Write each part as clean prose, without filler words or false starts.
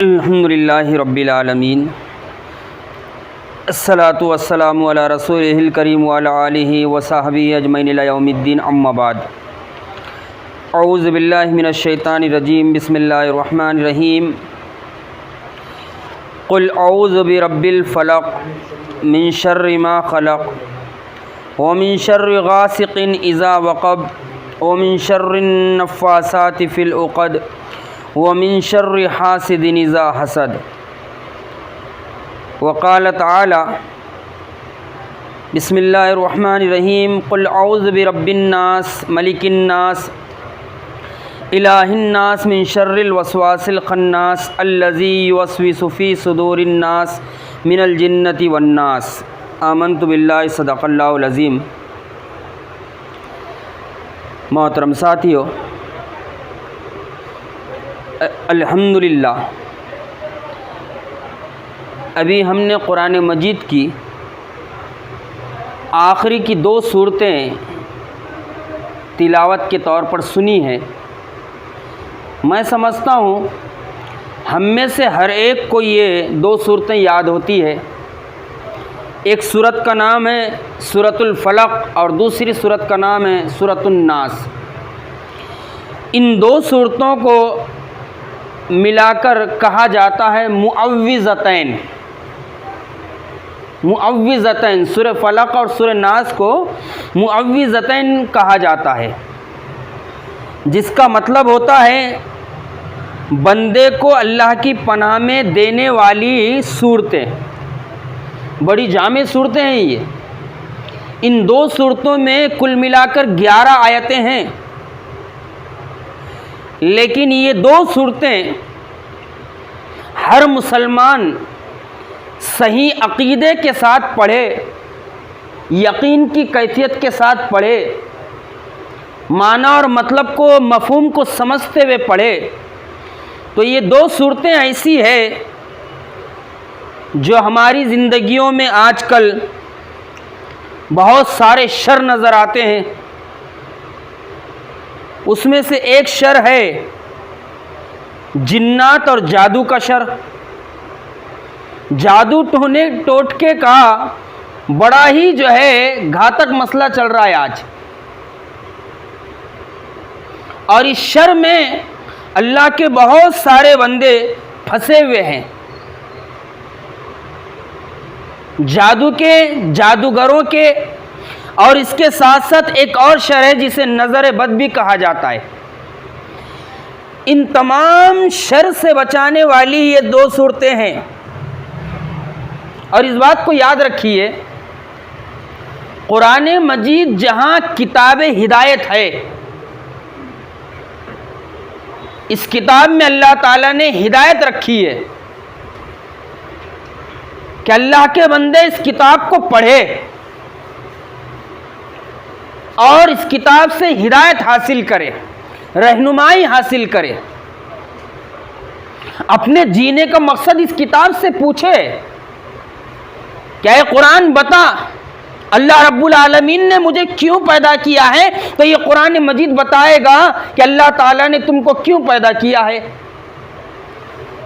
الحمدللہ رب العالمین، الصلاۃ والسلام علی رسولہ الکریم وعلی آلہ وصحبہ اجمعین الی یوم الدین، اما بعد۔ اعوذ باللہ من الشیطان الرجیم، بسم اللہ الرحمن الرحیم۔ قل اعوذ برب الفلق من شر ما خلق ومن شر غاسق اذا وقب ومن شر النفاثات فی العقد ومن شر حاسد اذا حسد۔ وقال تعالی بسم اللہ الرحمن الرحیم، قل اعوذ برب الناس ملک الناس الہ الناس من شر الوسواس الخناس الذی یوسوس فی صدور الناس من الجنۃ والناس۔ آمنت باللہ، صدق اللہ العظیم۔ محترم ساتھیو، الحمدللہ ابھی ہم نے قرآن مجید کی آخری کی 2 صورتیں تلاوت کے طور پر سنی ہیں۔ میں سمجھتا ہوں ہم میں سے ہر ایک کو یہ 2 صورتیں یاد ہوتی ہے۔ ایک صورت کا نام ہے سورۃ الفلق اور دوسری صورت کا نام ہے سورۃ الناس۔ ان 2 صورتوں کو ملا کر کہا جاتا ہے معوذتین۔ معوذتین، سورہ فلق اور سورہ ناس کو معوذتین کہا جاتا ہے، جس کا مطلب ہوتا ہے بندے کو اللہ کی پناہ میں دینے والی صورتیں۔ بڑی جامع صورتیں ہیں یہ۔ ان 2 صورتوں میں کل ملا کر 11 آیتیں ہیں، لیکن یہ 2 صورتیں ہر مسلمان صحیح عقیدے کے ساتھ پڑھے، یقین کی کیفیت کے ساتھ پڑھے، معنی اور مطلب کو، مفہوم کو سمجھتے ہوئے پڑھے، تو یہ 2 صورتیں ایسی ہے جو ہماری زندگیوں میں آج کل بہت سارے شر نظر آتے ہیں۔ اس میں سے ایک شر ہے جنات اور جادو کا شر۔ جادو ٹوٹکے کا بڑا ہی گھاتک مسئلہ چل رہا ہے آج، اور اس شر میں اللہ کے بہت سارے بندے پھنسے ہوئے ہیں۔ جادو کے، جادوگروں کے، اور اس کے ساتھ ساتھ ایک اور شر ہے جسے نظر بد بھی کہا جاتا ہے۔ ان تمام شر سے بچانے والی یہ 2 صورتیں ہیں، اور اس بات کو یاد رکھیے، قرآن مجید جہاں کتاب ہدایت ہے، اس کتاب میں اللہ تعالیٰ نے ہدایت رکھی ہے کہ اللہ کے بندے اس کتاب کو پڑھے اور اس کتاب سے ہدایت حاصل کرے، رہنمائی حاصل کرے، اپنے جینے کا مقصد اس کتاب سے پوچھے کہ اے قرآن بتا، اللہ رب العالمین نے مجھے کیوں پیدا کیا ہے؟ تو یہ قرآن مجید بتائے گا کہ اللہ تعالیٰ نے تم کو کیوں پیدا کیا ہے۔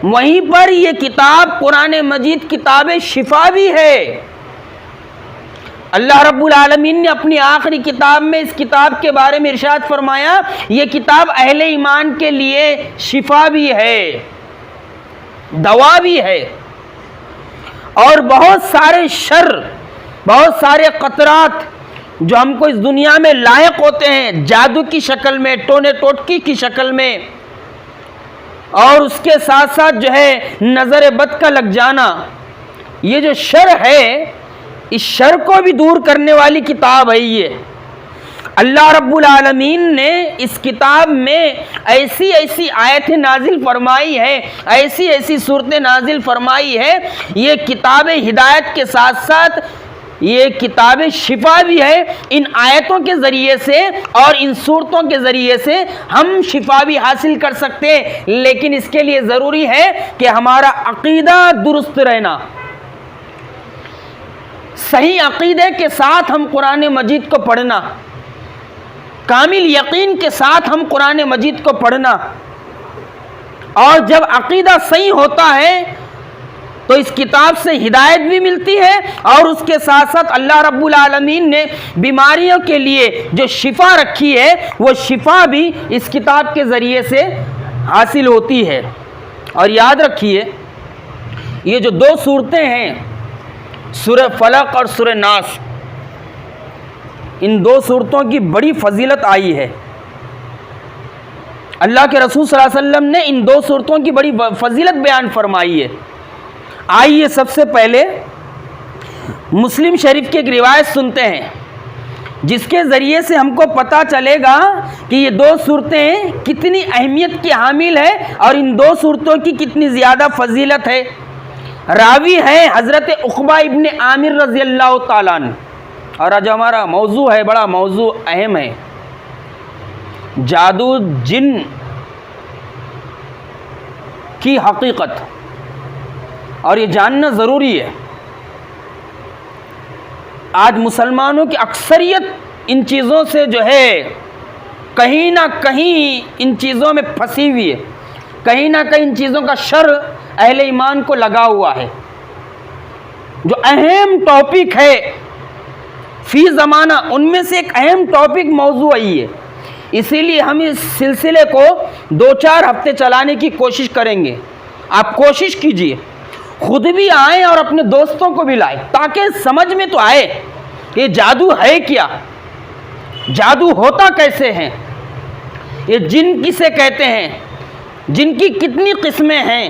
وہیں پر یہ کتاب قرآن مجید کتاب شفا بھی ہے۔ اللہ رب العالمین نے اپنی آخری کتاب میں اس کتاب کے بارے میں ارشاد فرمایا، یہ کتاب اہل ایمان کے لیے شفا بھی ہے، دوا بھی ہے، اور بہت سارے شر، بہت سارے خطرات جو ہم کو اس دنیا میں لاحق ہوتے ہیں، جادو کی شکل میں، ٹونے ٹوٹکی کی شکل میں، اور اس کے ساتھ ساتھ نظر بد کا لگ جانا، یہ جو شر ہے، اس شر کو بھی دور کرنے والی کتاب ہے یہ۔ اللہ رب العالمین نے اس کتاب میں ایسی ایسی آیتیں نازل فرمائی ہے، ایسی ایسی صورتیں نازل فرمائی ہے، یہ کتاب ہدایت کے ساتھ ساتھ یہ کتاب شفا بھی ہے۔ ان آیتوں کے ذریعے سے اور ان صورتوں کے ذریعے سے ہم شفا بھی حاصل کر سکتے ہیں، لیکن اس کے لیے ضروری ہے کہ ہمارا عقیدہ درست رہنا۔ صحیح عقیدے کے ساتھ ہم قرآن مجید کو پڑھنا، کامل یقین کے ساتھ ہم قرآن مجید کو پڑھنا، اور جب عقیدہ صحیح ہوتا ہے تو اس کتاب سے ہدایت بھی ملتی ہے، اور اس کے ساتھ ساتھ اللہ رب العالمین نے بیماریوں کے لیے جو شفا رکھی ہے وہ شفا بھی اس کتاب کے ذریعے سے حاصل ہوتی ہے۔ اور یاد رکھیے یہ جو دو صورتیں ہیں، سورہ فلق اور سورہ ناس، ان دو صورتوں کی بڑی فضیلت آئی ہے۔ اللہ کے رسول صلی اللہ علیہ وسلم نے ان دو صورتوں کی بڑی فضیلت بیان فرمائی ہے۔ آئیے سب سے پہلے مسلم شریف کی ایک روایت سنتے ہیں جس کے ذریعے سے ہم کو پتہ چلے گا کہ یہ دو صورتیں کتنی اہمیت کی حامل ہے اور ان دو صورتوں کی کتنی زیادہ فضیلت ہے۔ راوی ہیں حضرت عقبہ ابن عامر رضی اللہ تعالیٰ عنہ، اور آج ہمارا موضوع ہے، بڑا موضوع اہم ہے، جادو جن کی حقیقت، اور یہ جاننا ضروری ہے۔ آج مسلمانوں کی اکثریت ان چیزوں سے جو ہے کہیں نہ کہیں ان چیزوں میں پھنسی ہوئی ہے، کہیں نہ کہیں ان چیزوں کا شر اہل ایمان کو لگا ہوا ہے۔ جو اہم ٹاپک ہے فی زمانہ، ان میں سے ایک اہم ٹاپک موضوع یہی ہے، اسی لیے ہم اس سلسلے کو 2-4 ہفتے چلانے کی کوشش کریں گے۔ آپ کوشش کیجئے خود بھی آئیں اور اپنے دوستوں کو بھی لائیں تاکہ سمجھ میں تو آئے یہ جادو ہے کیا، جادو ہوتا کیسے ہیں، یہ جن کسے کہتے ہیں، جن کی کتنی قسمیں ہیں،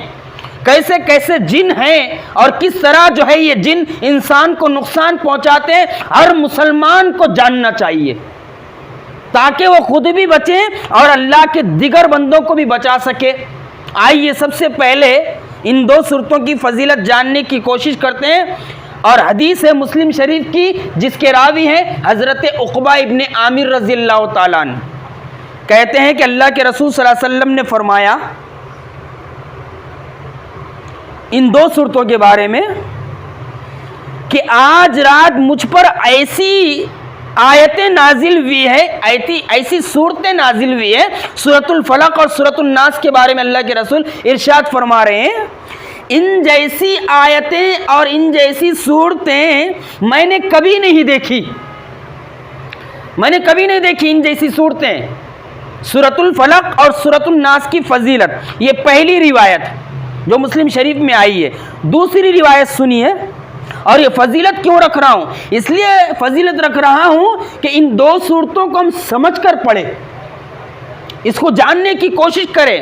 کیسے کیسے جن ہیں، اور کس طرح جو ہے یہ جن انسان کو نقصان پہنچاتے ہیں، ہر مسلمان کو جاننا چاہیے تاکہ وہ خود بھی بچے اور اللہ کے دیگر بندوں کو بھی بچا سکے۔ آئیے سب سے پہلے ان دو صورتوں کی فضیلت جاننے کی کوشش کرتے ہیں، اور حدیث ہے مسلم شریف کی جس کے راوی ہیں حضرت عقبہ ابن عامر رضی اللہ تعالیٰ عنہ، کہتے ہیں کہ اللہ کے رسول صلی اللہ علیہ وسلم نے فرمایا ان دو صورتوں کے بارے میں کہ آج رات مجھ پر ایسی آیتیں نازل ہوئی ہے، ایسی صورتیں نازل ہوئی ہے، سورۃ الفلق اور سورۃ الناس کے بارے میں اللہ کے رسول ارشاد فرما رہے ہیں، ان جیسی آیتیں اور ان جیسی صورتیں میں نے کبھی نہیں دیکھی، میں نے کبھی نہیں دیکھی ان جیسی صورتیں۔ سورۃ الفلق اور سورۃ الناس کی فضیلت، یہ پہلی روایت جو مسلم شریف میں آئی ہے۔ دوسری روایت سنیے، اور یہ فضیلت کیوں رکھ رہا ہوں؟ اس لیے فضیلت رکھ رہا ہوں کہ ان دو صورتوں کو ہم سمجھ کر پڑھیں، اس کو جاننے کی کوشش کریں،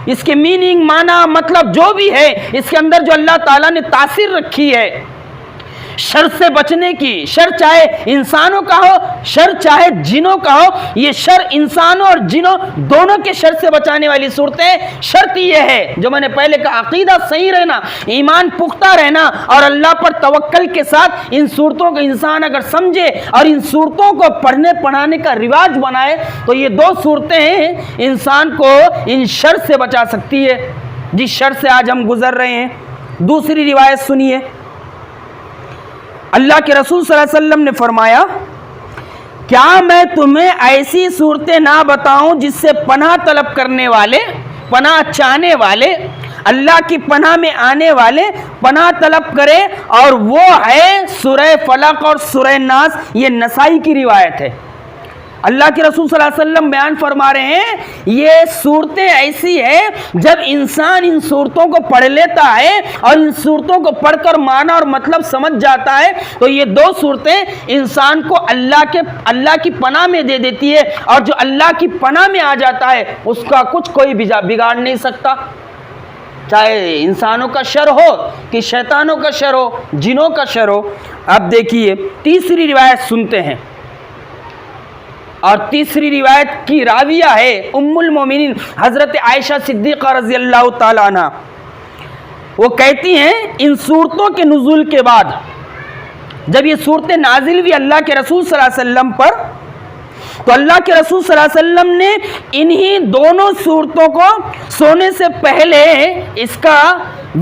اس کے میننگ، معنی، مطلب جو بھی ہے اس کے اندر جو اللہ تعالیٰ نے تاثیر رکھی ہے شر سے بچنے کی، شر چاہے انسانوں کا ہو، شر چاہے جنوں کا ہو، یہ شر انسانوں اور جنوں دونوں کے شر سے بچانے والی صورتیں۔ شرط یہ ہے جو میں نے پہلے کہا، عقیدہ صحیح رہنا، ایمان پختہ رہنا، اور اللہ پر توکل کے ساتھ ان صورتوں کو انسان اگر سمجھے اور ان صورتوں کو پڑھنے پڑھانے کا رواج بنائے تو یہ دو صورتیں انسان کو ان شر سے بچا سکتی ہے جس شر سے آج ہم گزر رہے ہیں۔ دوسری روایت سنیے، اللہ کے رسول صلی اللہ علیہ وسلم نے فرمایا، کیا میں تمہیں ایسی صورتیں نہ بتاؤں جس سے پناہ طلب کرنے والے، پناہ چاہنے والے، اللہ کی پناہ میں آنے والے پناہ طلب کرے، اور وہ ہے سورہ فلق اور سورہ ناس۔ یہ نسائی کی روایت ہے۔ اللہ کے رسول صلی اللہ علیہ وسلم بیان فرما رہے ہیں یہ صورتیں ایسی ہیں جب انسان ان صورتوں کو پڑھ لیتا ہے اور ان صورتوں کو پڑھ کر معنی اور مطلب سمجھ جاتا ہے تو یہ دو صورتیں انسان کو اللہ کی پناہ میں دے دیتی ہے، اور جو اللہ کی پناہ میں آ جاتا ہے اس کا کچھ کوئی بگاڑ نہیں سکتا، چاہے انسانوں کا شر ہو کہ شیطانوں کا شر ہو، جنوں کا شر ہو۔ اب دیکھیے تیسری روایت سنتے ہیں، اور تیسری روایت کی راویہ ہے ام المومنین حضرت عائشہ صدیقہ رضی اللہ تعالی عنہ۔ وہ کہتی ہیں ان صورتوں کے نزول کے بعد، جب یہ صورتیں نازل ہوئی اللہ کے رسول صلی اللہ علیہ وسلم پر، تو اللہ کے رسول صلی اللہ علیہ وسلم نے انہی دونوں صورتوں کو سونے سے پہلے اس کا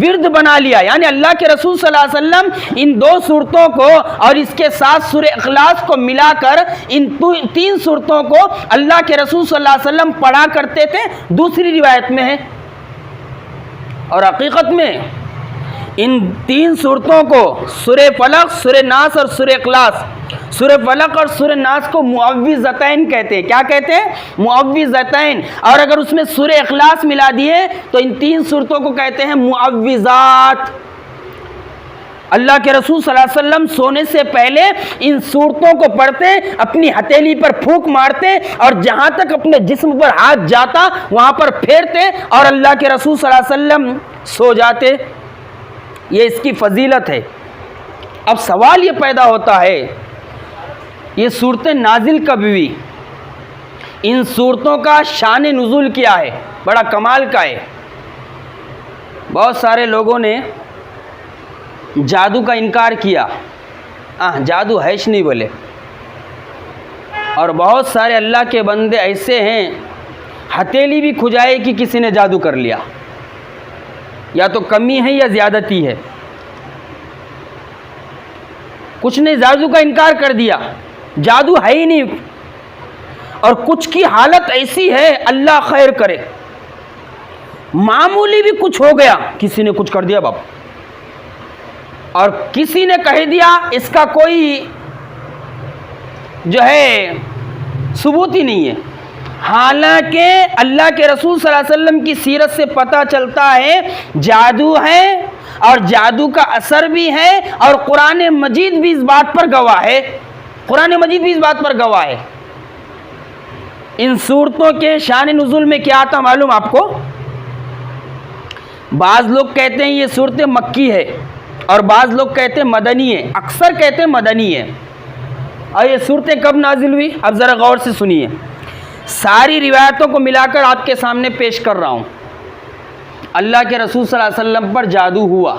ورد بنا لیا، یعنی اللہ کے رسول صلی اللہ علیہ وسلم ان دو صورتوں کو اور اس کے ساتھ سورہ اخلاص کو ملا کر ان 3 صورتوں کو اللہ کے رسول صلی اللہ علیہ وسلم پڑھا کرتے تھے۔ دوسری روایت میں ہے اور حقیقت میں ان 3 صورتوں کو سورہ فلق، سورہ ناس اور سورہ اخلاص، سورہ فلق اور سورہ ناس کو معوذتین کہتے ہیں۔ کیا کہتے ہیں؟ معوذتین۔ اور اگر اس میں سورہ اخلاص ملا دیے تو ان 3 صورتوں کو کہتے ہیں معوذات۔ اللہ کے رسول صلی اللہ علیہ وسلم سونے سے پہلے ان صورتوں کو پڑھتے، اپنی ہتھیلی پر پھونک مارتے اور جہاں تک اپنے جسم پر ہاتھ جاتا وہاں پر پھیرتے اور اللہ کے رسول صلی اللہ علیہ وسلم سو جاتے۔ یہ اس کی فضیلت ہے۔ اب سوال یہ پیدا ہوتا ہے، یہ صورتیں نازل کب ہوئی؟ ان صورتوں کا شان نزول کیا ہے؟ بڑا کمال کا ہے۔ بہت سارے لوگوں نے جادو کا انکار کیا، جادو ہیش نہیں بولے، اور بہت سارے اللہ کے بندے ایسے ہیں ہتھیلی بھی کھجائے کہ کسی نے جادو کر لیا، یا تو کمی ہے یا زیادتی ہے۔ کچھ نے جادو کا انکار کر دیا، جادو ہے ہی نہیں، اور کچھ کی حالت ایسی ہے اللہ خیر کرے، معمولی بھی کچھ ہو گیا، کسی نے کچھ کر دیا باپ، اور کسی نے کہہ دیا اس کا کوئی جو ہے ثبوت ہی نہیں ہے۔ حالانکہ اللہ کے رسول صلی اللہ علیہ وسلم کی سیرت سے پتہ چلتا ہے جادو ہے، اور جادو کا اثر بھی ہے، اور قرآن مجید بھی اس بات پر گواہ ہے، قرآن مجید بھی اس بات پر گواہ ہے۔ ان صورتوں کے شان نزول میں کیا آتا معلوم آپ کو؟ بعض لوگ کہتے ہیں یہ صورت مکی ہے، اور بعض لوگ کہتے ہیں مدنی ہے، اکثر کہتے ہیں مدنی ہے۔ اور یہ صورتیں کب نازل ہوئی؟ اب ذرا غور سے سنیے، ساری روایتوں کو ملا کر آپ کے سامنے پیش کر رہا ہوں۔ اللہ کے رسول صلی اللہ علیہ وسلم پر جادو ہوا،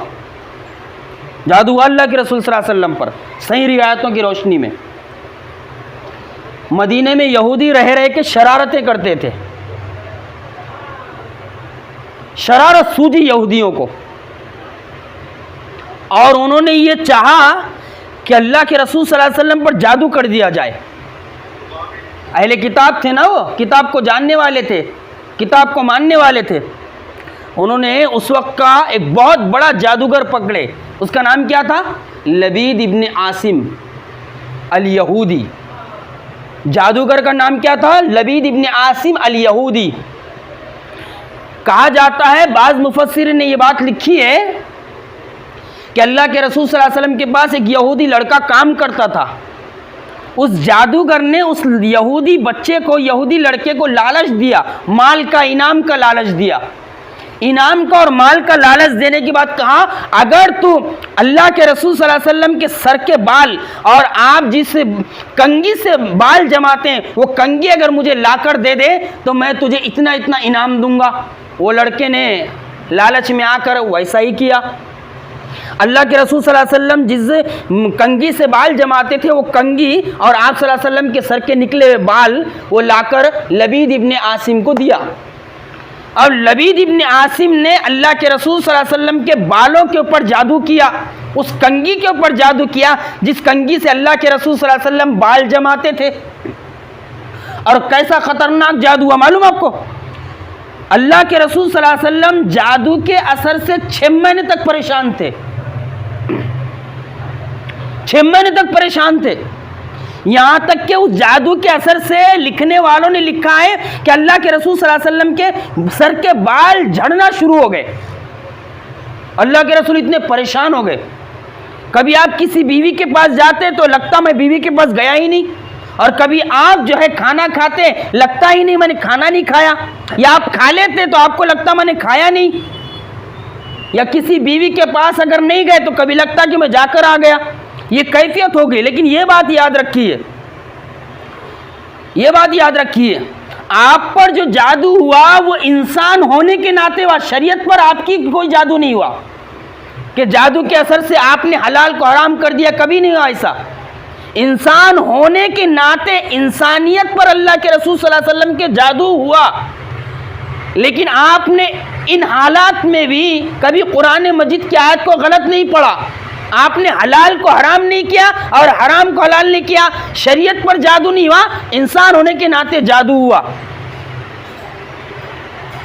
جادو ہوا اللہ کے رسول صلی اللہ علیہ وسلم پر، صحیح روایتوں کی روشنی میں۔ مدینے میں یہودی رہ کے شرارتیں کرتے تھے، شرارت سوجی یہودیوں کو، اور انہوں نے یہ چاہا کہ اللہ کے رسول صلی اللہ علیہ وسلم پر جادو کر دیا جائے۔ اہل کتاب تھے نا، وہ کتاب کو جاننے والے تھے، کتاب کو ماننے والے تھے۔ انہوں نے اس وقت کا ایک بہت بڑا جادوگر پکڑے، اس کا نام کیا تھا؟ لبید ابن عاصم الیہودی۔ جادوگر کا نام کیا تھا؟ لبید ابن عاصم الیہودی۔ کہا جاتا ہے، بعض مفسرین نے یہ بات لکھی ہے کہ اللہ کے رسول صلی اللہ علیہ وسلم کے پاس ایک یہودی لڑکا کام کرتا تھا، اس جادوگر نے اس یہودی بچے کو، یہودی لڑکے کو لالچ دیا، مال کا، انعام کا لالچ دیا، انعام کا اور مال کا لالچ دینے کے بعد کہا اگر تو اللہ کے رسول صلی اللہ علیہ وسلم کے سر کے بال اور آپ جس کنگھی سے بال جماتے ہیں وہ کنگھی اگر مجھے لا کر دے دے تو میں تجھے اتنا اتنا انعام دوں گا۔ وہ لڑکے نے لالچ میں آ کر ویسا ہی کیا۔ اللہ کے رسول صلی اللہ علیہ وسلم جس کنگھی سے بال جماتے تھے وہ کنگھی اور آپ صلی اللہ علیہ وسلم کے سر کے نکلے ہوئے بال وہ لا کر لبید ابن عاصم کو دیا، اور لبید ابن عاصم نے اللہ کے رسول صلی اللہ علیہ وسلم کے بالوں کے اوپر جادو کیا، اس کنگھی کے اوپر جادو کیا جس کنگھی سے اللہ کے رسول صلی اللہ علیہ وسلم بال جماتے تھے۔ اور کیسا خطرناک جادو ہوا معلوم آپ کو؟ اللہ کے رسول صلی اللہ علیہ وسلم جادو کے اثر سے 6 مہینے تک پریشان تھے، 6 مہینے تک پریشان تھے، یہاں تک کہ اس جادو کے اثر سے لکھنے والوں نے لکھا ہے کہ اللہ کے رسول صلی اللہ علیہ وسلم کے سر کے بال جھڑنا شروع ہو گئے، اللہ کے رسول اتنے پریشان ہو گئے۔ کبھی آپ کسی بیوی کے پاس جاتے تو لگتا میں بیوی کے پاس گیا ہی نہیں، اور کبھی آپ جو ہے کھانا کھاتے لگتا ہی نہیں میں نے کھانا نہیں کھایا، یا آپ کھا لیتے تو آپ کو لگتا میں نے کھایا نہیں، یا کسی بیوی کے پاس اگر نہیں گئے تو کبھی لگتا کہ میں جا کر آ گیا، یہ کیفیت ہو گئی۔ لیکن یہ بات یاد رکھیے، یہ بات یاد رکھیے، آپ پر جو جادو ہوا وہ انسان ہونے کے ناطے ہوا، شریعت پر آپ کی کوئی جادو نہیں ہوا کہ جادو کے اثر سے آپ نے حلال کو حرام کر دیا، کبھی نہیں ہوا ایسا۔ انسان ہونے کے ناطے انسانیت پر اللہ کے رسول صلی اللہ علیہ وسلم کے جادو ہوا، لیکن آپ نے ان حالات میں بھی کبھی قرآن مجید کی آیت کو غلط نہیں پڑھا، آپ نے حلال کو حرام نہیں کیا اور حرام کو حلال نہیں کیا، شریعت پر جادو نہیں ہوا، انسان ہونے کے ناطے جادو ہوا۔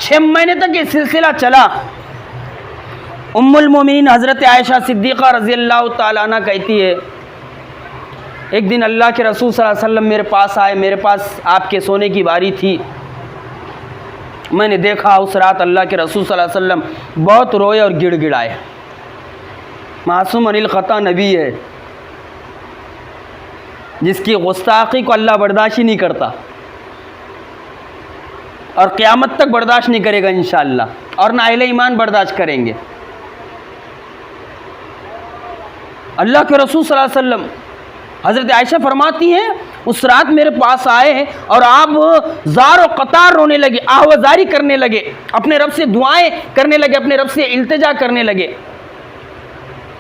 6 مہینے تک یہ سلسلہ چلا، ام المومنین حضرت عائشہ صدیقہ رضی اللہ تعالیٰ عنہ کہتی ہے ایک دن اللہ کے رسول صلی اللہ علیہ وسلم میرے پاس آئے، میرے پاس آپ کے سونے کی باری تھی، میں نے دیکھا اس رات اللہ کے رسول صلی اللہ علیہ وسلم بہت روئے اور گڑ گڑائے۔ معصوم عن الخطا نبی ہے جس کی گستاخی کو اللہ برداشت ہی نہیں کرتا اور قیامت تک برداشت نہیں کرے گا انشاءاللہ، اور نہ اہل ایمان برداشت کریں گے۔ اللہ کے رسول صلی اللہ علیہ وسلم حضرت عائشہ فرماتی ہیں اس رات میرے پاس آئے اور آپ زار و قطار رونے لگے، آہ و زاری کرنے لگے، اپنے رب سے دعائیں کرنے لگے، اپنے رب سے التجا کرنے لگے۔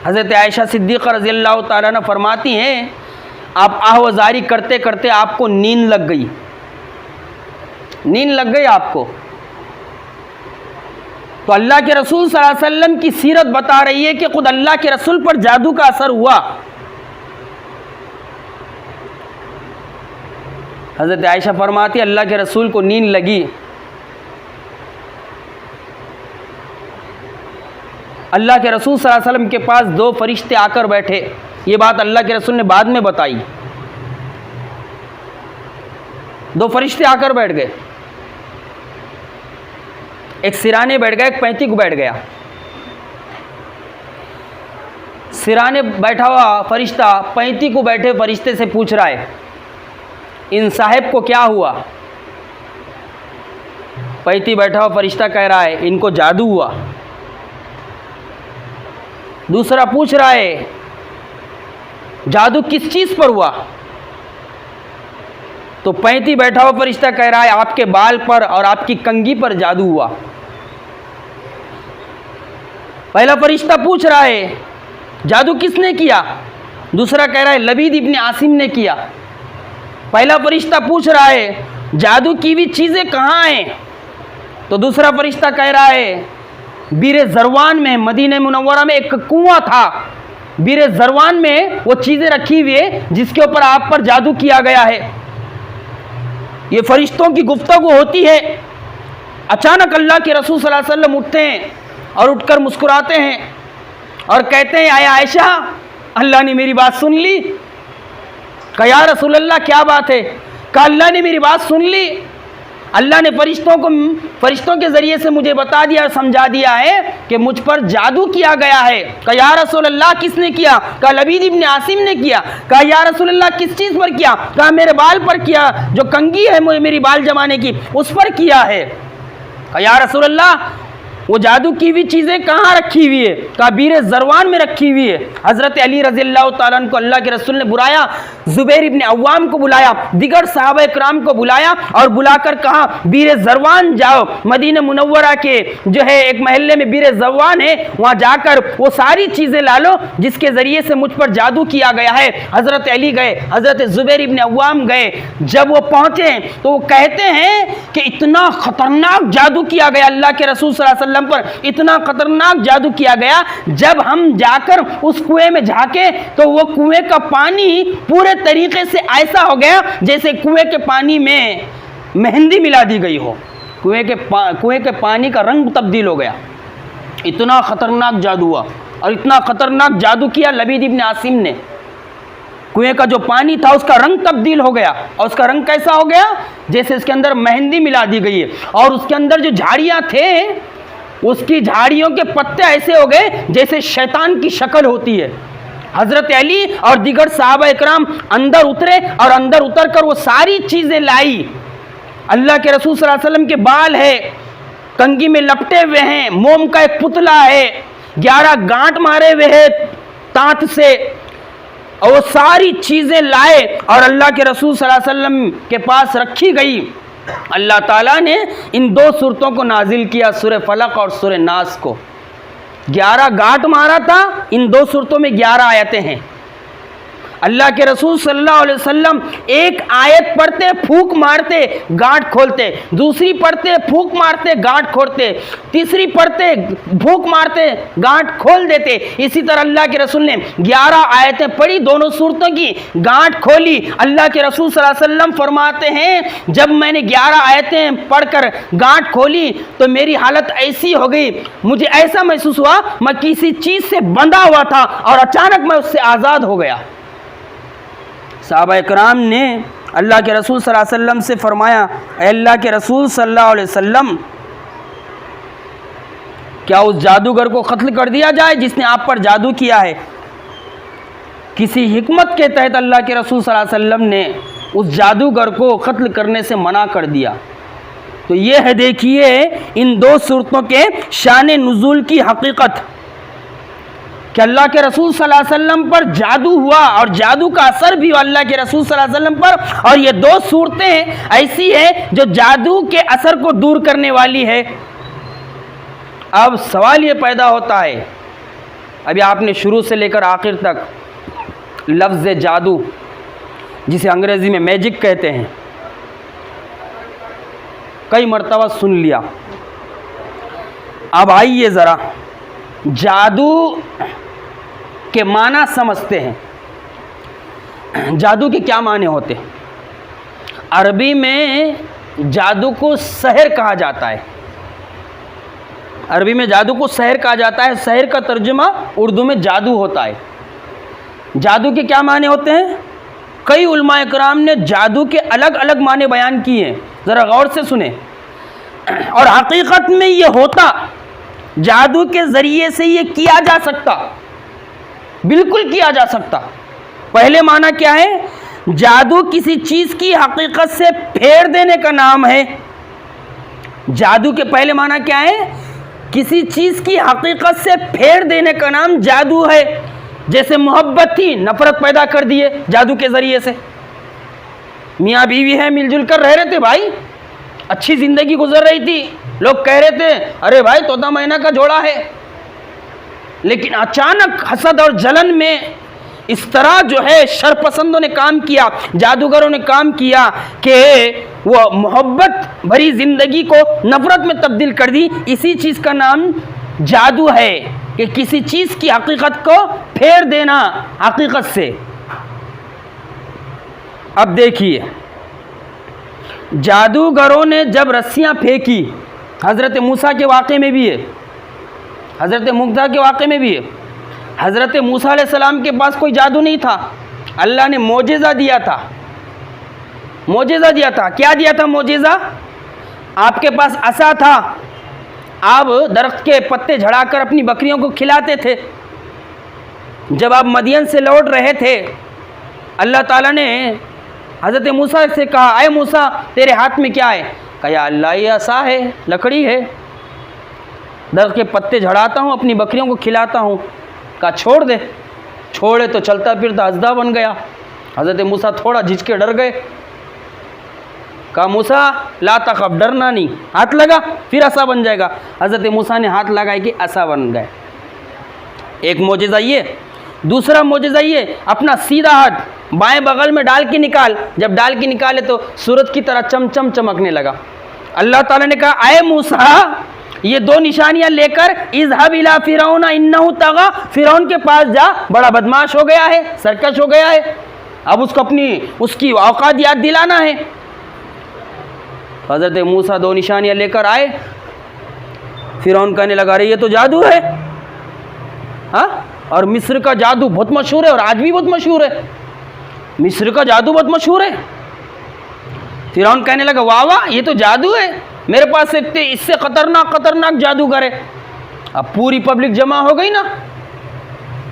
حضرت عائشہ صدیقہ رضی اللہ تعالیٰ عنہ فرماتی ہیں آپ آہ و زاری کرتے کرتے آپ کو نیند لگ گئی، نیند لگ گئی آپ کو۔ تو اللہ کے رسول صلی اللہ علیہ وسلم کی سیرت بتا رہی ہے کہ خود اللہ کے رسول پر جادو کا اثر ہوا۔ حضرت عائشہ فرماتی اللہ کے رسول کو نیند لگی، اللہ کے رسول صلی اللہ علیہ وسلم کے پاس دو فرشتے آ کر بیٹھے۔ یہ بات اللہ کے رسول نے بعد میں بتائی۔ دو فرشتے آ کر بیٹھ گئے، ایک سرانے بیٹھ گیا، ایک پینتی کو بیٹھ گیا۔ سرانے بیٹھا ہوا فرشتہ پینتی کو بیٹھے فرشتے سے پوچھ رہا ہے ان صاحب کو کیا ہوا؟ پینتی بیٹھا ہوا فرشتہ کہہ رہا ہے ان کو جادو ہوا۔ دوسرا پوچھ رہا ہے جادو کس چیز پر ہوا؟ تو پینتی بیٹھا ہوا فرشتہ کہہ رہا ہے آپ کے بال پر اور آپ کی کنگھی پر جادو ہوا۔ پہلا فرشتہ پوچھ رہا ہے جادو کس نے کیا؟ دوسرا کہہ رہا ہے لبید ابن عاصم نے کیا۔ پہلا فرشتہ پوچھ رہا ہے جادو کی ہوئی چیزیں کہاں ہیں؟ تو دوسرا فرشتہ کہہ رہا ہے بیر زروان میں، مدینہ منورہ میں ایک کنواں تھا، بیر زروان میں وہ چیزیں رکھی ہوئی ہے جس کے اوپر آپ پر جادو کیا گیا ہے۔ یہ فرشتوں کی گفتگو ہوتی ہے۔ اچانک اللہ کے رسول صلی اللہ علیہ وسلم اٹھتے ہیں اور اٹھ کر مسکراتے ہیں اور کہتے ہیں اے عائشہ اللہ نے میری بات سن لی؟ کہا یا رسول اللہ کیا بات ہے؟ کہا اللہ نے میری بات سن لی، اللہ نے فرشتوں کے ذریعے سے مجھے بتا دیا اور سمجھا دیا ہے کہ مجھ پر جادو کیا گیا ہے۔ کہا یا رسول اللہ کس نے کیا؟ کہا لبید ابن عاصم نے کیا۔ کہا یا رسول اللہ کس چیز پر کیا؟ کہا میرے بال پر کیا، جو کنگھی ہے میری بال جمانے کی اس پر کیا ہے۔ کہا یا رسول اللہ وہ جادو کی ہوئی چیزیں کہاں رکھی ہوئی ہے؟ کہا بیر زروان میں رکھی ہوئی ہے۔ حضرت علی رضی اللہ تعالیٰ عنہ کو اللہ کے رسول نے بلایا، زبیر ابن عوام کو بلایا، دیگر صحابہ اکرام کو بلایا اور بلا کر کہا بیر زروان جاؤ، مدینہ منورہ کے جو ہے ایک محلے میں بیر زروان ہے، وہاں جا کر وہ ساری چیزیں لا لو جس کے ذریعے سے مجھ پر جادو کیا گیا ہے۔ حضرت علی گئے، حضرت زبیر ابن عوام گئے۔ جب وہ پہنچے تو وہ کہتے ہیں کہ اتنا خطرناک جادو کیا گیا اللہ کے رسول صلی اللہ علیہ وسلم پر، اتنا خطرناک جادو کیا گیا جب ہم جا کر اس کنویں میں جھانکے تو وہ کنویں کا پانی پورے طریقے سے ایسا ہو گیا جیسے کنویں کے پانی میں مہندی ملا دی گئی ہو، کنویں کے پانی کا رنگ تبدیل ہو گیا۔ اتنا خطرناک جادو ہوا، اور اتنا خطرناک جادو کیا لبید ابن عاصم نے۔ کنویں کا جو پانی تھا اس کا رنگ تبدیل ہو گیا، اور اس کا رنگ کیسا ہو گیا؟ جیسے اس کے اندر مہندی ملا دی گئی ہے، اور اس کے اندر جو جھاڑیاں تھے اس کی جھاڑیوں کے پتے ایسے ہو گئے جیسے شیطان کی شکل ہوتی ہے۔ حضرت علی اور دیگر صحابہ اکرام اندر اترے اور اندر اتر کر وہ ساری چیزیں لائی۔ اللہ کے رسول صلی اللہ علیہ وسلم کے بال ہے، کنگھی میں لپٹے ہوئے ہیں، موم کا ایک پتلا ہے، 11 گانٹ مارے ہوئے ہیں تانت سے، اور وہ ساری چیزیں لائے اور اللہ کے رسول صلی اللہ علیہ وسلم کے پاس رکھی گئی۔ اللہ تعالیٰ نے ان دو سورتوں کو نازل کیا، سورہ فلق اور سورہ ناس کو۔ 11 گانٹ مارا تھا، ان دو سورتوں میں 11 آیتیں ہیں۔ اللہ کے رسول صلی اللہ علیہ وسلم ایک آیت پڑھتے پھونک مارتے گانٹ کھولتے، دوسری پڑھتے پھونک مارتے گانٹ کھولتے، تیسری پڑھتے پھونک مارتے گانٹ کھول دیتے۔ اسی طرح اللہ کے رسول نے 11 آیتیں پڑھی، دونوں صورتوں کی گانٹ کھولی۔ اللہ کے رسول صلی اللہ علیہ وسلم فرماتے ہیں جب میں نے 11 آیتیں پڑھ کر گانٹ کھولی تو میری حالت ایسی ہو گئی، مجھے ایسا محسوس ہوا میں کسی چیز سے بندھا ہوا تھا اور اچانک میں اس سے آزاد ہو گیا۔ صحابہ کرام نے اللہ کے رسول صلی اللہ علیہ وسلم سے فرمایا، اے اللہ کے رسول صلی اللہ علیہ وسلم، کیا اس جادوگر کو قتل کر دیا جائے جس نے آپ پر جادو کیا ہے؟ کسی حکمت کے تحت اللہ کے رسول صلی اللہ علیہ وسلم نے اس جادوگر کو قتل کرنے سے منع کر دیا۔ تو یہ ہے دیکھیے ان دو صورتوں کے شان نزول کی حقیقت کہ اللہ کے رسول صلی اللہ علیہ وسلم پر جادو ہوا اور جادو کا اثر بھی ہوا اللہ کے رسول صلی اللہ علیہ وسلم پر، اور یہ دو صورتیں ایسی ہیں جو جادو کے اثر کو دور کرنے والی ہے۔ اب سوال یہ پیدا ہوتا ہے، ابھی آپ نے شروع سے لے کر آخر تک لفظ جادو، جسے انگریزی میں میجک کہتے ہیں، کئی مرتبہ سن لیا۔ اب آئیے ذرا جادو کے معنی سمجھتے ہیں۔ جادو کے کیا معنی ہوتے ہیں؟ عربی میں جادو کو سحر کہا جاتا ہے۔ عربی میں جادو کو سحر کہا جاتا ہے، سحر کا ترجمہ اردو میں جادو ہوتا ہے۔ جادو کے کیا معنی ہوتے ہیں؟ کئی علماء کرام نے جادو کے الگ الگ معنی بیان کیے ہیں، ذرا غور سے سنیں۔ اور حقیقت میں یہ ہوتا، جادو کے ذریعے سے یہ کیا جا سکتا، بالکل کیا جا سکتا۔ پہلے معنی کیا ہے؟ جادو کسی چیز کی حقیقت سے پھیر دینے کا نام ہے۔ جادو کے پہلے معنی کیا ہے؟ کسی چیز کی حقیقت سے پھیر دینے کا نام جادو ہے۔ جیسے محبت تھی، نفرت پیدا کر دیے جادو کے ذریعے سے۔ میاں بیوی ہے، مل جل کر رہ رہے تھے بھائی، اچھی زندگی گزر رہی تھی، لوگ کہہ رہے تھے ارے بھائی طوطا مینا کا جوڑا ہے، لیکن اچانک حسد اور جلن میں اس طرح جو ہے شرپسندوں نے کام کیا، جادوگروں نے کام کیا کہ وہ محبت بھری زندگی کو نفرت میں تبدیل کر دی۔ اسی چیز کا نام جادو ہے کہ کسی چیز کی حقیقت کو پھیر دینا حقیقت سے۔ اب دیکھیے جادوگروں نے جب رسیاں پھینکی، حضرت موسیٰ کے واقعے میں بھی ہے، حضرت موسیٰ کے واقعے میں بھی ہے۔ حضرت موسیٰ علیہ السلام کے پاس کوئی جادو نہیں تھا، اللہ نے معجزہ دیا تھا۔ معجزہ دیا تھا، کیا دیا تھا معجزہ؟ آپ کے پاس عصا تھا، آپ درخت کے پتے جھڑا کر اپنی بکریوں کو کھلاتے تھے۔ جب آپ مدین سے لوٹ رہے تھے، اللہ تعالیٰ نے حضرت موسیٰ سے کہا اے موسیٰ تیرے ہاتھ میں کیا ہے؟ کہا یا اللہ یہ عصا ہے، لکڑی ہے، درخت کے پتے جھڑاتا ہوں، اپنی بکریوں کو کھلاتا ہوں۔ کہا چھوڑ دے۔ چھوڑے تو چلتا پھرتا اژدھا بن گیا۔ حضرت موسیٰ تھوڑا جھج کے ڈر گئے۔ کہا موسیٰ لا تخف، ڈرنا نہیں، ہاتھ لگا پھر عصا بن جائے گا۔ حضرت موسیٰ نے ہاتھ لگائے کہ عصا بن گئے۔ ایک معجزہ یہ۔ دوسرا معجزہ یہ، اپنا سیدھا ہاتھ بائیں بغل میں ڈال کے نکال، جب ڈال کے نکالے تو سورج کی طرح چمچم چمکنے لگا۔ اللہ تعالیٰ نے کہا اے موسیٰ یہ دو نشانیاں لے کر اذهب الى فرعون انه طغى، فرعون کے پاس جا، بڑا بدماش ہو گیا ہے، سرکش ہو گیا ہے، اب اس کو اس کی اوقات یاد دلانا ہے۔ حضرت موسیٰ دو نشانیاں لے کر آئے، فرعون کہنے لگا رہے یہ تو جادو ہے، ہاں، اور مصر کا جادو بہت مشہور ہے اور آج بھی بہت مشہور ہے، مصر کا جادو بہت مشہور ہے۔ فرعون کہنے لگا واہ واہ یہ تو جادو ہے، میرے پاس اس سے خطرناک جادوگر ہے۔ اب پوری پبلک جمع ہو گئی نا،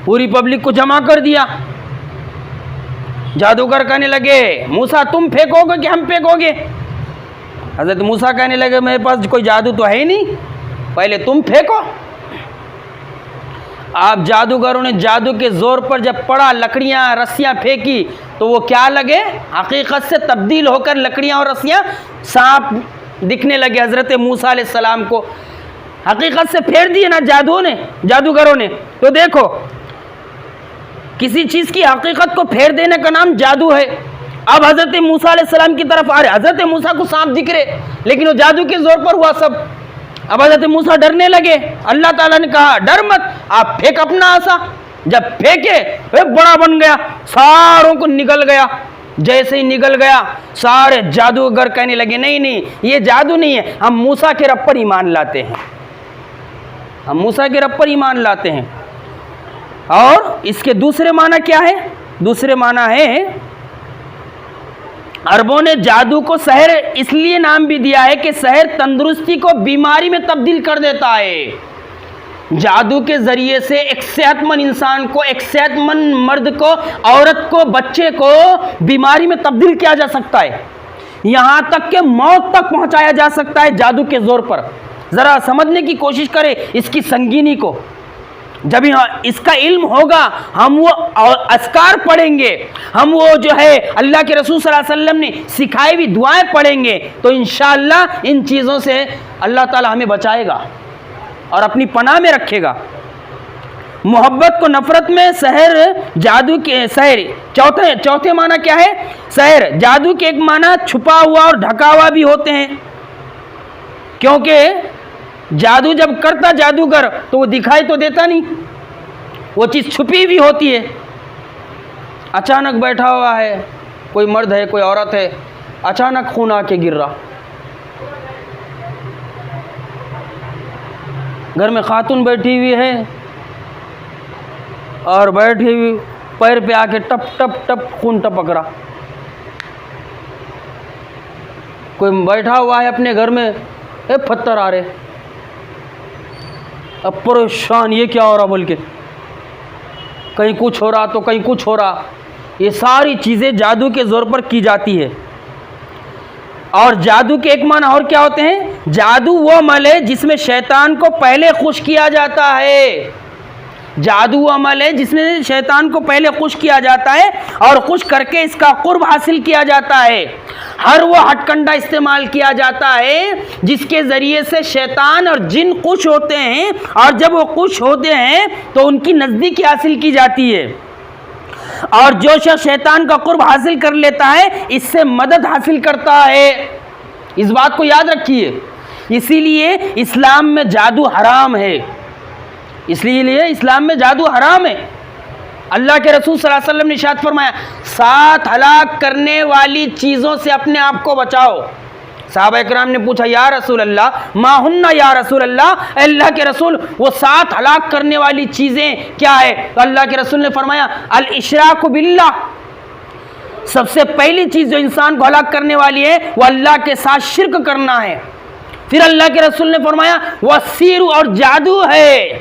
پوری پبلک کو جمع کر دیا۔ جادوگر کہنے لگے موسیٰ تم پھینکو گے کہ ہم پھینکو گے؟ حضرت موسیٰ کہنے لگے میرے پاس کوئی جادو تو ہے ہی نہیں، پہلے تم پھینکو۔ آپ جادوگروں نے جادو کے زور پر جب پڑا، لکڑیاں رسیاں پھینکی تو وہ کیا لگے؟ حقیقت سے تبدیل ہو کر لکڑیاں اور رسیاں سانپ دکھنے لگے۔ حضرت موسیٰ علیہ السلام کو حقیقت سے پھیر دیے نا جادوگروں نے۔ تو دیکھو کسی چیز کی حقیقت کو پھیر دینے کا نام جادو ہے۔ اب حضرت موسیٰ علیہ السلام کی طرف آ رہے، حضرت موسیٰ کو سانپ دکھ رہے لیکن وہ جادو کے زور پر ہوا سب۔ اب حضرت موسیٰ ڈرنے لگے، اللہ تعالیٰ نے کہا ڈر مت، آپ پھینک اپنا عصا۔ جب پھینکے بڑا بن گیا، ساروں کو نگل گیا۔ جیسے ہی نگل گیا سارے جادوگر کہنے لگے نہیں نہیں یہ جادو نہیں ہے، ہم موسیٰ کے رب پر ایمان لاتے ہیں، ہم موسیٰ کے رب پر ایمان لاتے ہیں۔ اور اس کے دوسرے معنی کیا ہے؟ دوسرے معنی ہے، عربوں نے جادو کو سحر اس لیے نام بھی دیا ہے کہ سحر تندرستی کو بیماری میں تبدیل کر دیتا ہے۔ جادو کے ذریعے سے ایک صحت مند انسان کو، ایک صحت مند مرد کو، عورت کو، بچے کو بیماری میں تبدیل کیا جا سکتا ہے، یہاں تک کہ موت تک پہنچایا جا سکتا ہے جادو کے زور پر۔ ذرا سمجھنے کی کوشش کریں اس کی سنگینی کو۔ جب یہاں اس کا علم ہوگا، ہم وہ اذکار پڑھیں گے، ہم وہ جو ہے اللہ کے رسول صلی اللہ علیہ وسلم نے سکھائی ہوئی دعائیں پڑھیں گے تو انشاءاللہ ان چیزوں سے اللہ تعالی ہمیں بچائے گا اور اپنی پناہ میں رکھے گا۔ محبت کو نفرت میں سحر، جادو کے سحر چوتھے معنی کیا ہے؟ سحر جادو کے ایک معنی چھپا ہوا اور ڈھکا ہوا بھی ہوتے ہیں، کیونکہ جادو جب کرتا جادوگر تو وہ دکھائی تو دیتا نہیں، وہ چیز چھپی بھی ہوتی ہے۔ اچانک بیٹھا ہوا ہے، کوئی مرد ہے کوئی عورت ہے، اچانک خون آ کے گر رہا، گھر میں خاتون بیٹھی ہوئی ہے اور بیٹھی ہوئی پیر پہ آ کے ٹپ ٹپ ٹپ خون ٹپک رہا، کوئی بیٹھا ہوا ہے اپنے گھر میں، پتھر آ رہے، اب پریشان یہ کیا ہو رہا بول کے، کہیں کچھ ہو رہا تو کہیں کچھ ہو رہا۔ یہ ساری چیزیں جادو کے زور پر کی جاتی ہے۔ اور جادو کے ایک معنی اور کیا ہوتے ہیں؟ جادو وہ عمل ہے جس میں شیطان کو پہلے خوش کیا جاتا ہے، جادو وہ عمل ہے جس میں شیطان کو پہلے خوش کیا جاتا ہے اور خوش کر کے اس کا قرب حاصل کیا جاتا ہے۔ ہر وہ ہٹ کنڈا استعمال کیا جاتا ہے جس کے ذریعے سے شیطان اور جن خوش ہوتے ہیں، اور جب وہ خوش ہوتے ہیں تو ان کی نزدیکی حاصل کی جاتی ہے، اور جو شخص شیطان کا قرب حاصل کر لیتا ہے اس سے مدد حاصل کرتا ہے۔ اس بات کو یاد رکھیے، اسی لیے اسلام میں جادو حرام ہے، اس لیے اسلام میں جادو حرام ہے۔ اللہ کے رسول صلی اللہ علیہ وسلم نے ارشاد فرمایا 7 ہلاک کرنے والی چیزوں سے اپنے آپ کو بچاؤ۔ صحابہ اکرام نے پوچھا یا رسول اللہ ما ہن یا رسول اللہ، اے اللہ کے رسول وہ 7 ہلاک کرنے والی چیزیں کیا ہے؟ تو اللہ کے رسول نے فرمایا الاشراک باللہ، سب سے پہلی چیز جو انسان کو ہلاک کرنے والی ہے وہ اللہ کے ساتھ شرک کرنا ہے۔ پھر اللہ کے رسول نے فرمایا والسحر، اور جادو ہے،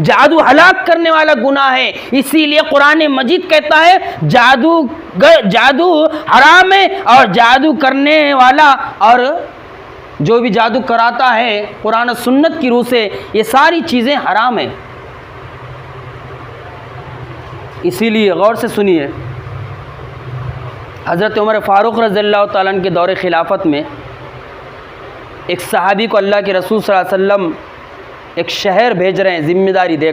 جادو ہلاک کرنے والا گناہ ہے۔ اسی لیے قرآن مجید کہتا ہے جادو حرام ہے، اور جادو کرنے والا اور جو بھی جادو کراتا ہے قرآن و سنت کی روح سے یہ ساری چیزیں حرام ہیں۔ اسی لیے غور سے سنیے، حضرت عمر فاروق رضی اللہ تعالیٰ عنہ کے دور خلافت میں ایک صحابی کو اللہ کے رسول صلی اللہ علیہ وسلم ایک شہر بھیج رہے ہیں ذمہ داری دے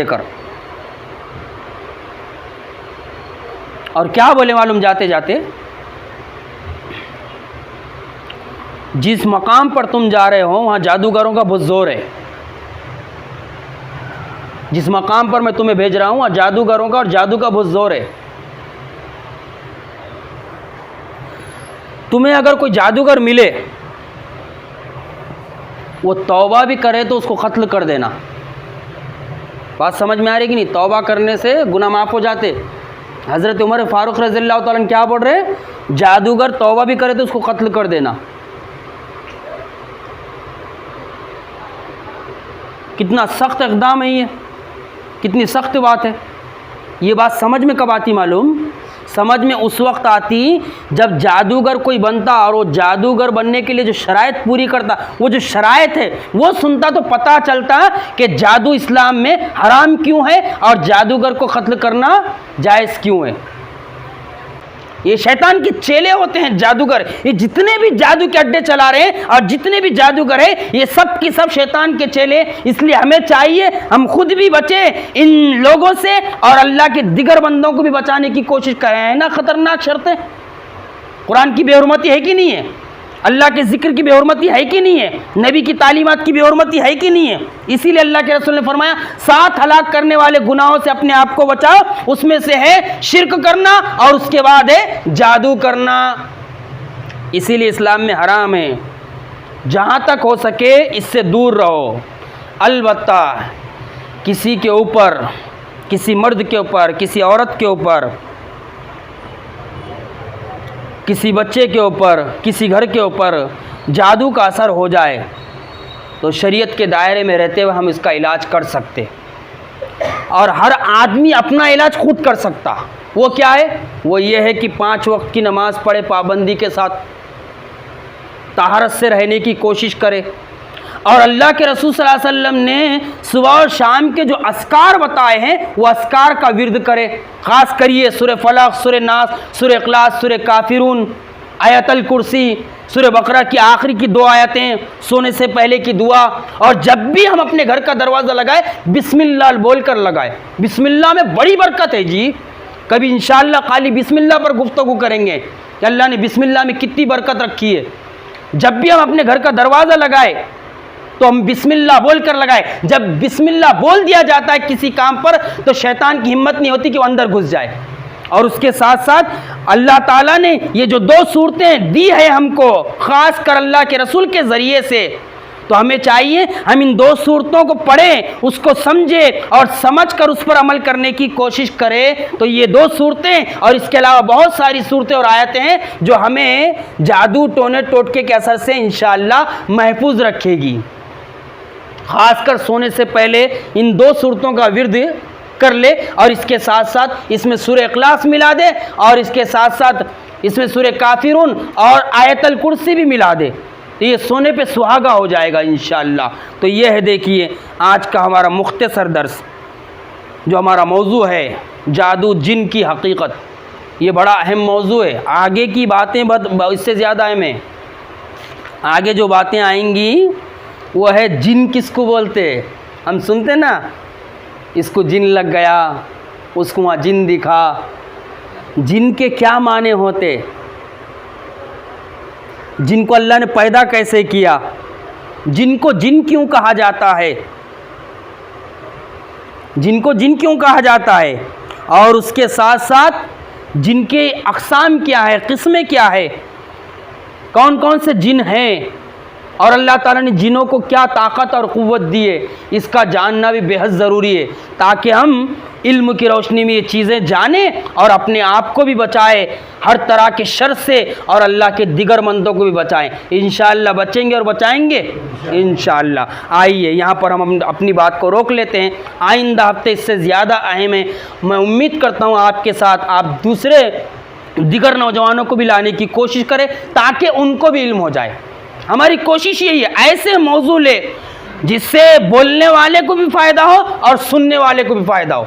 کر، اور کیا بولے معلوم جاتے جاتے، جس مقام پر تم جا رہے ہو وہاں جادوگروں کا بہت زور ہے، جس مقام پر میں تمہیں بھیج رہا ہوں وہاں جادوگروں کا اور جادو کا بہت زور ہے، تمہیں اگر کوئی جادوگر ملے وہ توبہ بھی کرے تو اس کو قتل کر دینا۔ بات سمجھ میں آ رہی کہ نہیں؟ توبہ کرنے سے گناہ معاف ہو جاتے۔ حضرت عمر فاروق رضی اللہ تعالیٰ عنہ کیا بول رہے ہیں؟ جادوگر توبہ بھی کرے تو اس کو قتل کر دینا۔ کتنا سخت اقدام ہے یہ، کتنی سخت بات ہے۔ یہ بات سمجھ میں کب آتی معلوم؟ سمجھ میں اس وقت آتی جب جادوگر کوئی بنتا اور وہ جادوگر بننے کے لیے جو شرائط پوری کرتا، وہ جو شرائط ہے وہ سنتا تو پتہ چلتا کہ جادو اسلام میں حرام کیوں ہے اور جادوگر کو قتل کرنا جائز کیوں ہے۔ یہ شیطان کے چیلے ہوتے ہیں جادوگر. یہ جتنے بھی جادو کے اڈے چلا رہے ہیں اور جتنے بھی جادوگر ہیں یہ سب کی سب شیطان کے چیلے. اس لیے ہمیں چاہیے ہم خود بھی بچیں ان لوگوں سے اور اللہ کے دیگر بندوں کو بھی بچانے کی کوشش کریں. ہے نا خطرناک شرطیں؟ قرآن کی بے حرمتی ہے کہ نہیں ہے؟ اللہ کے ذکر کی بے حرمتی ہے کہ نہیں ہے؟ نبی کی تعلیمات کی بے حرمتی ہے کہ نہیں ہے؟ اسی لیے اللہ کے رسول نے فرمایا 7 ہلاک کرنے والے گناہوں سے اپنے آپ کو بچاؤ. اس میں سے ہے شرک کرنا اور اس کے بعد ہے جادو کرنا. اسی لیے اسلام میں حرام ہے. جہاں تک ہو سکے اس سے دور رہو. البتہ کسی کے اوپر، کسی مرد کے اوپر، کسی عورت کے اوپر، کسی بچے کے اوپر، کسی گھر کے اوپر جادو کا اثر ہو جائے تو شریعت کے دائرے میں رہتے ہوئے ہم اس کا علاج کر سکتے. اور ہر آدمی اپنا علاج خود کر سکتا. وہ کیا ہے؟ وہ یہ ہے کہ 5 وقت کی نماز پڑھے پابندی کے ساتھ، طہارت سے رہنے کی کوشش کرے. اور اللہ کے رسول صلی اللہ علیہ وسلم نے صبح اور شام کے جو اذکار بتائے ہیں وہ اذکار کا ورد کرے. خاص کریے سورہ فلق، سورہ ناس، سورہ اخلاص، سورہ کافرون، آیت الکرسی، سورہ بقرہ کی آخری کی 2 آیتیں، سونے سے پہلے کی دعا. اور جب بھی ہم اپنے گھر کا دروازہ لگائے بسم اللہ بول کر لگائے. بسم اللہ میں بڑی برکت ہے جی. کبھی انشاءاللہ خالی بسم اللہ پر گفتگو کریں گے کہ اللہ نے بسم اللہ میں کتنی برکت رکھی ہے. جب بھی ہم اپنے گھر کا دروازہ لگائے تو ہم بسم اللہ بول کر لگائے. جب بسم اللہ بول دیا جاتا ہے کسی کام پر تو شیطان کی ہمت نہیں ہوتی کہ وہ اندر گھس جائے. اور اس کے ساتھ ساتھ اللہ تعالیٰ نے یہ جو 2 صورتیں دی ہے ہم کو خاص کر اللہ کے رسول کے ذریعے سے، تو ہمیں چاہیے ہم ان 2 صورتوں کو پڑھیں، اس کو سمجھیں اور سمجھ کر اس پر عمل کرنے کی کوشش کریں. تو یہ 2 صورتیں اور اس کے علاوہ بہت ساری صورتیں اور آیتیں ہیں جو ہمیں جادو ٹونے ٹوٹکے کے اثر سے انشاءاللہ محفوظ رکھے گی. خاص کر سونے سے پہلے ان 2 صورتوں کا ورد کر لے اور اس کے ساتھ ساتھ اس میں سورہ اخلاص ملا دے اور اس کے ساتھ ساتھ اس میں سورہ کافرون اور آیت الکرسی بھی ملا دے تو یہ سونے پہ سہاگا ہو جائے گا انشاءاللہ. تو یہ ہے دیکھیے آج کا ہمارا مختصر درس جو ہمارا موضوع ہے جادو جن کی حقیقت. یہ بڑا اہم موضوع ہے. آگے کی باتیں اس سے زیادہ اہم ہیں. آگے جو باتیں آئیں گی وہ ہے جن کس کو بولتے. ہم سنتے نا اس کو جن لگ گیا، اس کو وہاں جن دکھا. جن کے کیا معنی ہوتے؟ جن کو اللہ نے پیدا کیسے کیا؟ جن کو جن کیوں کہا جاتا ہے؟ جن کو جن کیوں کہا جاتا ہے؟ اور اس کے ساتھ ساتھ جن کے اقسام کیا ہے، قسمیں کیا ہے، کون کون سے جن ہیں اور اللہ تعالیٰ نے جنوں کو کیا طاقت اور قوت دی ہے، اس کا جاننا بھی بے حد ضروری ہے تاکہ ہم علم کی روشنی میں یہ چیزیں جانیں اور اپنے آپ کو بھی بچائیں ہر طرح کے شر سے اور اللہ کے دیگر بندوں کو بھی بچائیں. انشاءاللہ بچیں گے اور بچائیں گے انشاءاللہ. آئیے یہاں پر ہم اپنی بات کو روک لیتے ہیں. آئندہ ہفتے اس سے زیادہ اہم ہے. میں امید کرتا ہوں آپ کے ساتھ آپ دوسرے دیگر نوجوانوں کو بھی لانے کی کوشش کریں تاکہ ان کو بھی علم ہو جائے. ہماری کوشش یہی ہے ایسے موضوع لے جس سے بولنے والے کو بھی فائدہ ہو اور سننے والے کو بھی فائدہ ہو.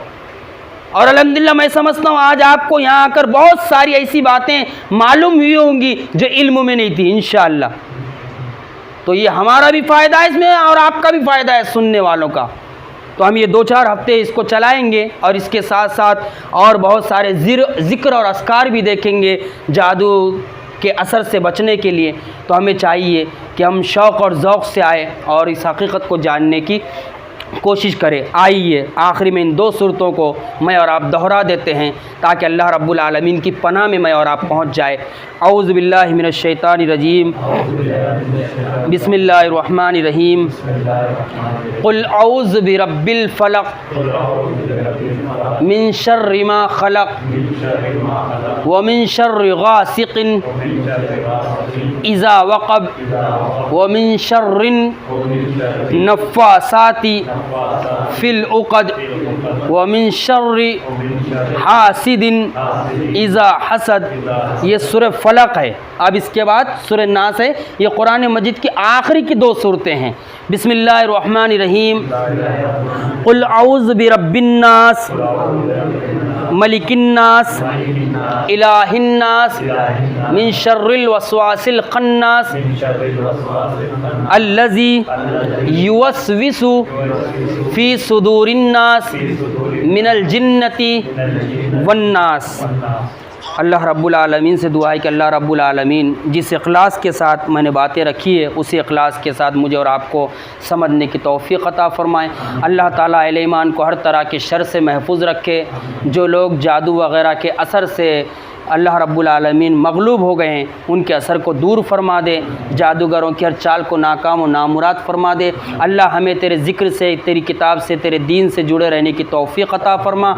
اور الحمدللہ میں سمجھتا ہوں آج آپ کو یہاں آ کر بہت ساری ایسی باتیں معلوم ہوئی ہوں گی جو علم میں نہیں تھی انشاءاللہ. تو یہ ہمارا بھی فائدہ ہے اس میں اور آپ کا بھی فائدہ ہے سننے والوں کا. تو ہم یہ 2-4 ہفتے اس کو چلائیں گے اور اس کے ساتھ ساتھ اور بہت سارے ذکر اور اذکار بھی دیکھیں گے جادو کے اثر سے بچنے کے لیے. تو ہمیں چاہیے کہ ہم شوق اور ذوق سے آئے اور اس حقیقت کو جاننے کی کوشش کریں. آئیے آخری میں ان 2 صورتوں کو میں اور آپ دہرا دیتے ہیں تاکہ اللہ رب العالمین کی پناہ میں میں اور آپ پہنچ جائے. اعوذ باللہ من الشیطان الرجیم. بسم اللہ الرحمن الرحیم. قل اعوذ برب الفلق من شر ما خلق ومن شر غاسق اذا وقب ومن شر النفاثات فی العقد ومن شر حاسد اذا حسد. یہ سورہ فلق ہے. اب اس کے بعد سورہ ناس ہے. یہ قرآن مجید کی آخری کی 2 صورتیں ہیں. بسم اللہ الرحمن الرحیم. قل اعوذ برب الناس ملک الناس الہ الناس من شر الوسواس الخناس الذی یوسوس فی صدور الناس من الجنۃ والناس۔ اللہ رب العالمین سے دعا ہے کہ اللہ رب العالمین جس اخلاص کے ساتھ میں نے باتیں رکھی ہے اسی اخلاص کے ساتھ مجھے اور آپ کو سمجھنے کی توفیق عطا فرمائے۔ اللہ تعالیٰ اہل ایمان کو ہر طرح کے شر سے محفوظ رکھے۔ جو لوگ جادو وغیرہ کے اثر سے اللہ رب العالمین مغلوب ہو گئے ہیں ان کے اثر کو دور فرما دے، جادوگروں کی ہر چال کو ناکام و نامراد فرما دے۔ اللہ ہمیں تیرے ذکر سے، تیری کتاب سے، تیرے دین سے جڑے رہنے کی توفیق عطا فرما۔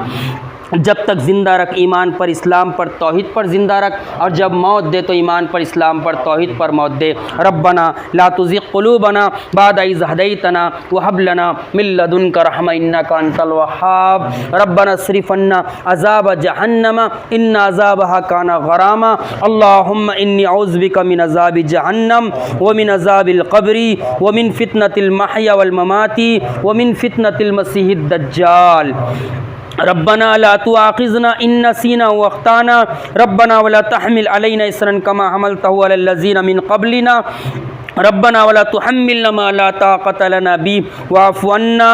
جب تک زندہ رکھ ایمان پر، اسلام پر، توحید پر زندہ رکھ، اور جب موت دے تو ایمان پر، اسلام پر، توحید پر موت دے۔ ربنا لا تزغ قلوبنا بعد اذ هديتنا وهب لنا من لدنك رحمة انك انت الوهاب۔ ربنا اصرف عنا عذاب جہنم ان عذابها كان غراما۔ اللهم اني اعوذ بك من عذاب جہنم ومن عذاب القبر ومن فتنة المحيا والممات ومن فتنة المسيح الدجال۔ ربنا لا تؤاخذنا ان نسينا واخطانا ربنا ولا تحمل علينا إصرا كما حملته على الذين من قبلنا ربنا ولا تحملنا ما لا طاقة لنا به واعف عنا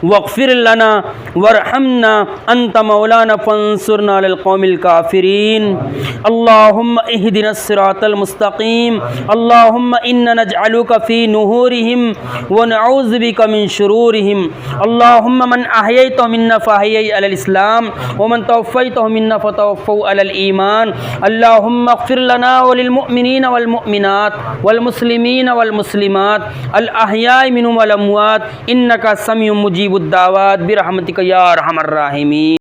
واغفر لنا وارحمنا انت مولانا فانصرنا على القوم الكافرين۔ اللهم اهدنا الصراط المستقيم۔ اللهم انا نجعلك في نحورهم ونعوذ بك من شرورهم۔ اللهم من احييته منا فاحيه على الاسلام ومن توفيته منا فتوفوا على الايمان۔ اللهم اغفر لنا وللمؤمنين والمؤمنات والمسلمين والمسلمات الاحياء منهم والاموات انك سميع مجيب الدعوات برحمتك یا ارحم الراحمین۔